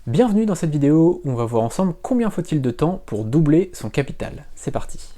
Bienvenue dans cette vidéo où on va voir ensemble combien faut-il de temps pour doubler son capital. C'est parti.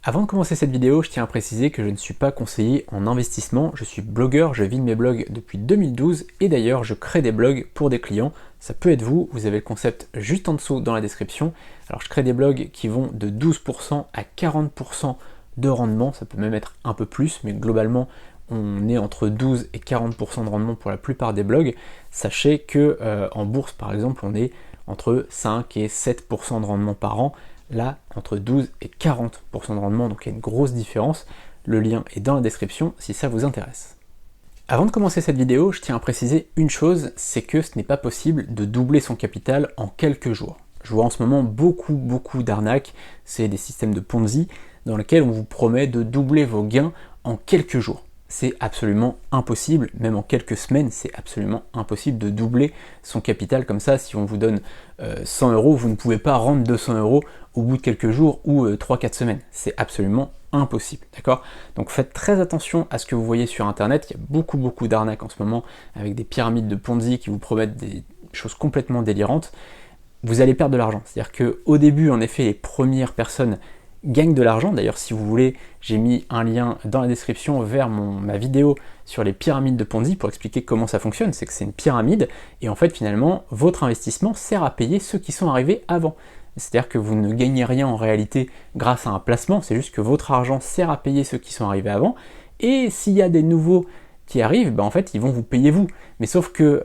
Avant de commencer cette vidéo, je tiens à préciser que je ne suis pas conseiller en investissement, je suis blogueur, je vis de mes blogs depuis 2012 et d'ailleurs je crée des blogs pour des clients. Ça peut être vous, vous avez le concept juste en dessous dans la description. Alors je crée des blogs qui vont de 12% à 40% de rendement, ça peut même être un peu plus, mais globalement on est entre 12 et 40% de rendement pour la plupart des blogs. Sachez que en bourse par exemple on est entre 5 et 7% de rendement par an. Là, entre 12 et 40% de rendement, donc il y a une grosse différence. Le lien est dans la description si ça vous intéresse. Avant de commencer cette vidéo, je tiens à préciser une chose, c'est que ce n'est pas possible de doubler son capital en quelques jours. Je vois en ce moment beaucoup d'arnaques, c'est des systèmes de Ponzi dans lesquels on vous promet de doubler vos gains en quelques jours. C'est absolument impossible, même en quelques semaines, c'est absolument impossible de doubler son capital comme ça. Si on vous donne 100 euros, vous ne pouvez pas rendre 200 euros au bout de quelques jours ou 3-4 semaines. C'est absolument impossible, d'accord? Donc faites très attention à ce que vous voyez sur internet. Il y a beaucoup d'arnaques en ce moment avec des pyramides de Ponzi qui vous promettent des choses complètement délirantes. Vous allez perdre de l'argent. C'est-à-dire qu'au début, en effet, les premières personnes gagne de l'argent. D'ailleurs, si vous voulez, j'ai mis un lien dans la description vers ma vidéo sur les pyramides de Ponzi pour expliquer comment ça fonctionne. C'est que c'est une pyramide et en fait, finalement, votre investissement sert à payer ceux qui sont arrivés avant. C'est-à-dire que vous ne gagnez rien en réalité grâce à un placement, c'est juste que votre argent sert à payer ceux qui sont arrivés avant. Et s'il y a des nouveaux qui arrivent, en fait, ils vont vous payer vous. Mais sauf que,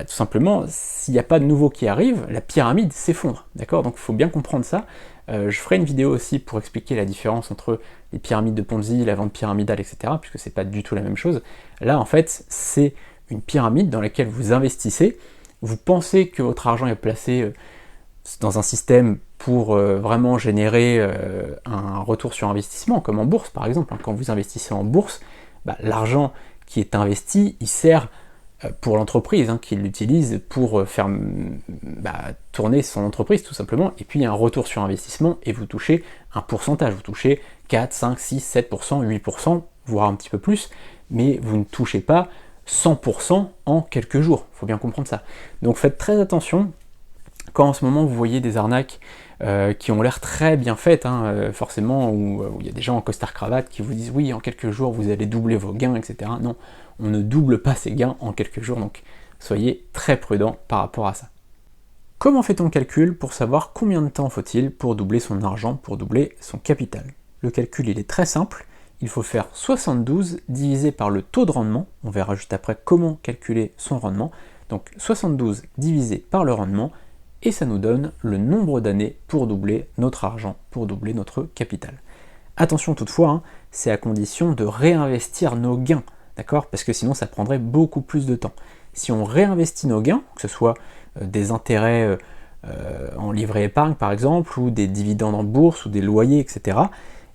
tout simplement, s'il n'y a pas de nouveaux qui arrivent, la pyramide s'effondre. D'accord? Donc il faut bien comprendre ça. Je ferai une vidéo aussi pour expliquer la différence entre les pyramides de Ponzi, la vente pyramidale, etc., puisque c'est pas du tout la même chose. Là, en fait, c'est une pyramide dans laquelle vous investissez. Vous pensez que votre argent est placé dans un système pour vraiment générer un retour sur investissement, comme en bourse, par exemple. Quand vous investissez en bourse, l'argent qui est investi, il sert pour l'entreprise, qui l'utilise pour faire tourner son entreprise tout simplement, et puis il y a un retour sur investissement et vous touchez un pourcentage, vous touchez 4, 5, 6, 7%, 8%, voire un petit peu plus, mais vous ne touchez pas 100% en quelques jours, il faut bien comprendre ça. Donc faites très attention quand en ce moment vous voyez des arnaques qui ont l'air très bien faites, forcément, où il y a des gens en costard-cravate qui vous disent oui, en quelques jours vous allez doubler vos gains, etc. Non, on ne double pas ses gains en quelques jours, donc soyez très prudents par rapport à ça. Comment fait-on le calcul pour savoir combien de temps faut-il pour doubler son argent, pour doubler son capital? Le calcul il est très simple, il faut faire 72 divisé par le taux de rendement, on verra juste après comment calculer son rendement, donc 72 divisé par le rendement, et ça nous donne le nombre d'années pour doubler notre argent, pour doubler notre capital. Attention toutefois, c'est à condition de réinvestir nos gains, d'accord? Parce que sinon ça prendrait beaucoup plus de temps. Si on réinvestit nos gains, que ce soit des intérêts en livret épargne par exemple, ou des dividendes en bourse, ou des loyers, etc.,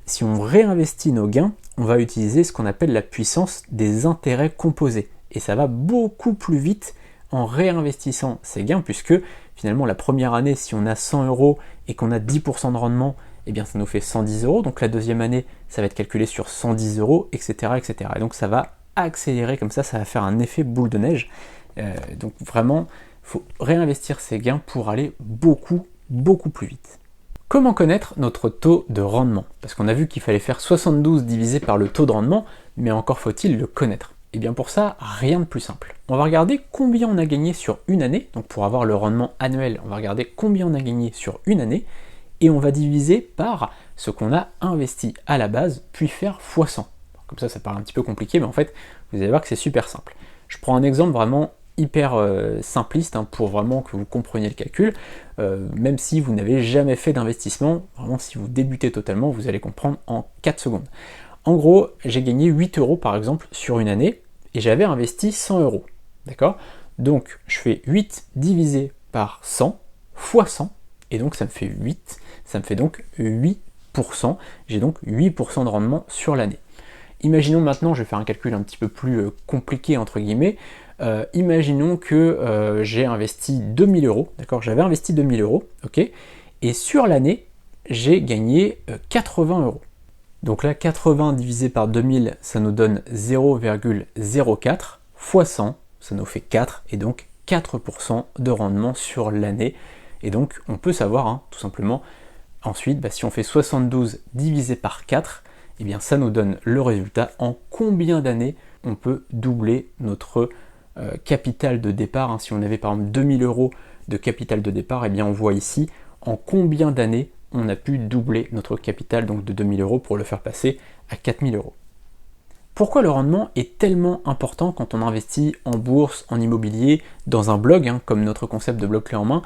si on réinvestit nos gains, on va utiliser ce qu'on appelle la puissance des intérêts composés. Et ça va beaucoup plus vite en réinvestissant ces gains, puisque finalement la première année, si on a 100 euros et qu'on a 10% de rendement, eh bien ça nous fait 110 euros, donc la deuxième année, ça va être calculé sur 110 euros, etc., etc. Et donc ça va accélérer comme ça va faire un effet boule de neige. Donc vraiment, il faut réinvestir ses gains pour aller beaucoup plus vite. Comment connaître notre taux de rendement? Parce qu'on a vu qu'il fallait faire 72 divisé par le taux de rendement, mais encore faut-il le connaître. Et bien pour ça, rien de plus simple. On va regarder combien on a gagné sur une année, donc pour avoir le rendement annuel, on va regarder combien on a gagné sur une année, et on va diviser par ce qu'on a investi à la base, puis faire x100. Comme ça paraît un petit peu compliqué, mais en fait, vous allez voir que c'est super simple. Je prends un exemple vraiment hyper simpliste, pour vraiment que vous compreniez le calcul, même si vous n'avez jamais fait d'investissement, vraiment si vous débutez totalement, vous allez comprendre en 4 secondes. En gros, j'ai gagné 8 euros par exemple sur une année, et j'avais investi 100 euros, d'accord? Donc je fais 8 divisé par 100 fois 100, et donc ça me fait 8, ça me fait donc 8%, j'ai donc 8% de rendement sur l'année. Imaginons maintenant, je vais faire un calcul un petit peu plus compliqué entre guillemets, imaginons que j'ai investi 2000 euros, d'accord? J'avais investi 2000 euros, ok? Et sur l'année, j'ai gagné 80 euros. Donc là, 80 divisé par 2000, ça nous donne 0,04 fois 100, ça nous fait 4, et donc 4% de rendement sur l'année. Et donc on peut savoir tout simplement ensuite si on fait 72 divisé par 4, eh bien ça nous donne le résultat en combien d'années on peut doubler notre capital de départ. Si on avait par exemple 2000 euros de capital de départ, eh bien on voit ici en combien d'années on a pu doubler notre capital donc de 2000 euros pour le faire passer à 4000 euros. Pourquoi le rendement est tellement important quand on investit en bourse, en immobilier, dans un blog, comme notre concept de blog clé en main,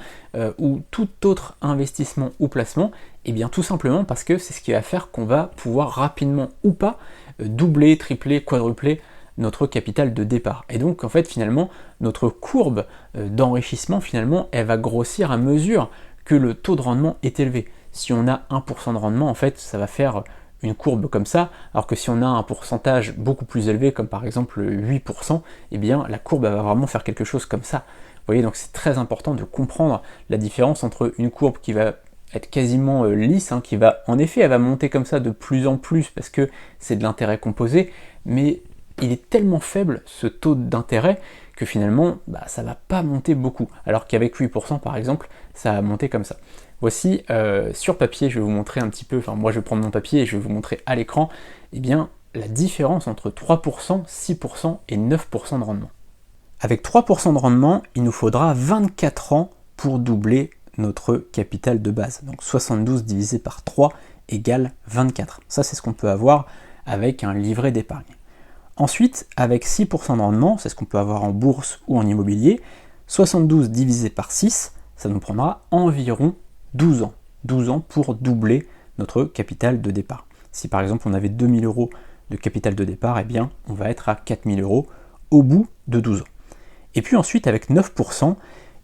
ou tout autre investissement ou placement? Eh bien tout simplement parce que c'est ce qui va faire qu'on va pouvoir rapidement ou pas doubler, tripler, quadrupler notre capital de départ. Et donc en fait finalement notre courbe d'enrichissement finalement elle va grossir à mesure que le taux de rendement est élevé. Si on a 1% de rendement, en fait ça va faire une courbe comme ça, alors que si on a un pourcentage beaucoup plus élevé, comme par exemple 8%, eh bien la courbe va vraiment faire quelque chose comme ça. Vous voyez, donc c'est très important de comprendre la différence entre une courbe qui va être quasiment lisse, qui va, en effet, elle va monter comme ça de plus en plus parce que c'est de l'intérêt composé, mais il est tellement faible ce taux d'intérêt que finalement ça va pas monter beaucoup, alors qu'avec 8% par exemple, ça va monter comme ça. Voici sur papier, je vais vous montrer un petit peu, moi je vais prendre mon papier et je vais vous montrer à l'écran, eh bien la différence entre 3%, 6% et 9% de rendement. Avec 3% de rendement, il nous faudra 24 ans pour doubler notre capital de base. Donc 72 divisé par 3 égale 24. Ça c'est ce qu'on peut avoir avec un livret d'épargne. Ensuite, avec 6% de rendement, c'est ce qu'on peut avoir en bourse ou en immobilier, 72 divisé par 6, ça nous prendra environ 12 ans. 12 ans pour doubler notre capital de départ. Si par exemple on avait 2000 euros de capital de départ, eh bien on va être à 4000 euros au bout de 12 ans. Et puis ensuite avec 9%,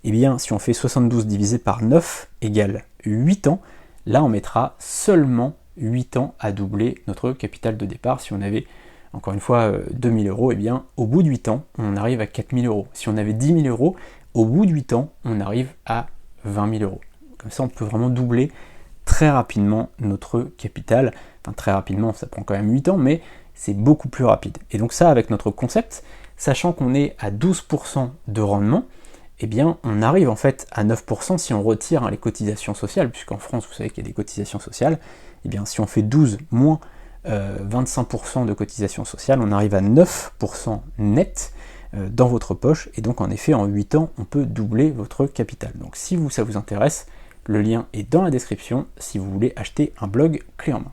eh bien si on fait 72 divisé par 9 égale 8 ans, là on mettra seulement 8 ans à doubler notre capital de départ. Si on avait encore une fois 2000 euros, eh bien au bout de 8 ans on arrive à 4000 euros. Si on avait 10 000 euros, au bout de 8 ans on arrive à 20 000 euros. Comme ça, on peut vraiment doubler très rapidement notre capital. Enfin, très rapidement, ça prend quand même 8 ans, mais c'est beaucoup plus rapide. Et donc ça, avec notre concept, sachant qu'on est à 12% de rendement, eh bien, on arrive en fait à 9% si on retire les cotisations sociales, puisqu'en France, vous savez qu'il y a des cotisations sociales. Eh bien, si on fait 12 moins 25% de cotisations sociales, on arrive à 9% net dans votre poche. Et donc, en effet, en 8 ans, on peut doubler votre capital. Donc, si ça vous intéresse, le lien est dans la description si vous voulez acheter un blog clé en main.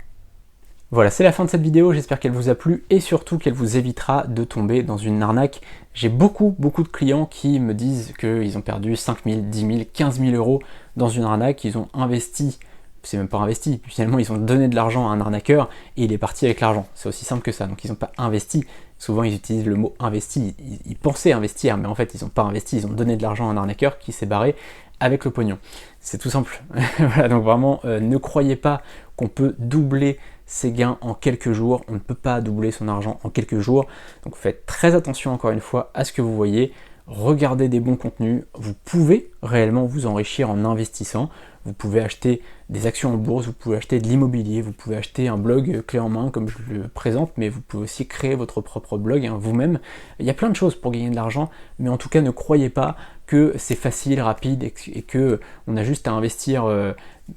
Voilà, c'est la fin de cette vidéo, j'espère qu'elle vous a plu et surtout qu'elle vous évitera de tomber dans une arnaque. J'ai beaucoup de clients qui me disent qu'ils ont perdu 5 000, 10 000, 15 000 euros dans une arnaque, ils ont investi, c'est même pas investi, finalement ils ont donné de l'argent à un arnaqueur et il est parti avec l'argent. C'est aussi simple que ça, donc ils n'ont pas investi. Souvent ils utilisent le mot investi, ils pensaient investir, mais en fait ils n'ont pas investi, ils ont donné de l'argent à un arnaqueur qui s'est barré avec le pognon. C'est tout simple. Voilà, donc vraiment, ne croyez pas qu'on peut doubler ses gains en quelques jours. On ne peut pas doubler son argent en quelques jours. Donc faites très attention encore une fois à ce que vous voyez. Regardez des bons contenus. Vous pouvez réellement vous enrichir en investissant. Vous pouvez acheter des actions en bourse, vous pouvez acheter de l'immobilier, vous pouvez acheter un blog clé en main comme je le présente, mais vous pouvez aussi créer votre propre blog vous-même. Il y a plein de choses pour gagner de l'argent, mais en tout cas ne croyez pas que c'est facile, rapide et que on a juste à investir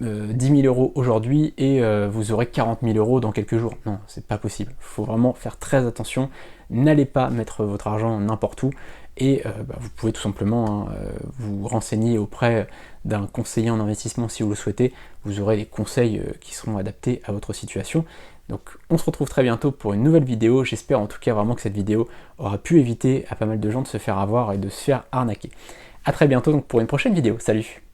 10 000 euros aujourd'hui et vous aurez 40 000 euros dans quelques jours. Non, c'est pas possible. Il faut vraiment faire très attention. N'allez pas mettre votre argent n'importe où. Et vous pouvez tout simplement vous renseigner auprès d'un conseiller en investissement si vous le souhaitez. Vous aurez des conseils qui seront adaptés à votre situation. Donc on se retrouve très bientôt pour une nouvelle vidéo. J'espère en tout cas vraiment que cette vidéo aura pu éviter à pas mal de gens de se faire avoir et de se faire arnaquer. A très bientôt donc pour une prochaine vidéo. Salut!